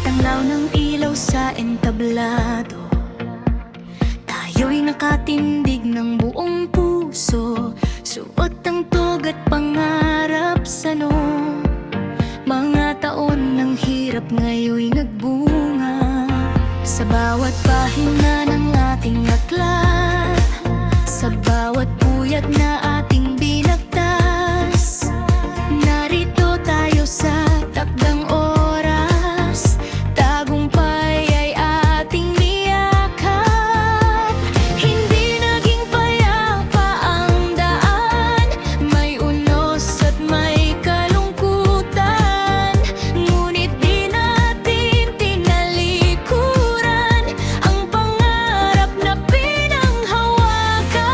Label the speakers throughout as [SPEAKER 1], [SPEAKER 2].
[SPEAKER 1] tanglaw ng ilaw sa entablado, tayo'y nakatindig ng buong puso. Suot ang tog at pangarap sa'no. Mga taon ng hirap ngayon'y nagbunga. Sa bawat pahina ng ating aklat, sa bawat puyat na ating binagtas, narito tayo sa takdang oras. Tagumpay ay ating niyakap. Hindi naging payapa ang daan, may unos at may kalungkutan. Ngunit di natin tinalikuran ang pangarap na pinanghawakan.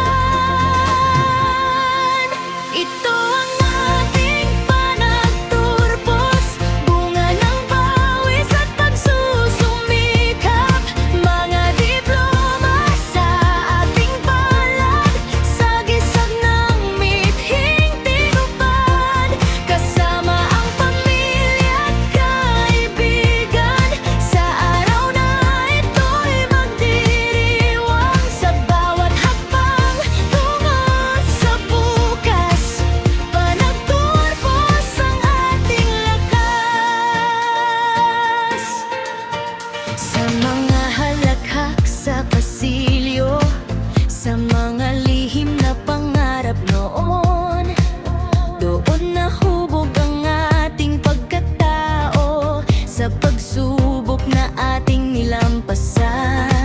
[SPEAKER 1] Ito ang ating panagturbos, bunga ng pawis at pagsusumikap. Mga diploma sa ating palad, sagisag ng mithing tinupad. Kasama ang pamilya at kaibigan, sa araw na ito'y magdiriwang. Sa bawat hakbang tungo sa bukas, panagturbos ang ating lakas. Sa mga halakhak sa pasilyo, sa mga lihim na pangarap noon, doon nahubog ang ating pagkatao. Sa pagsubok na ating nilampasan,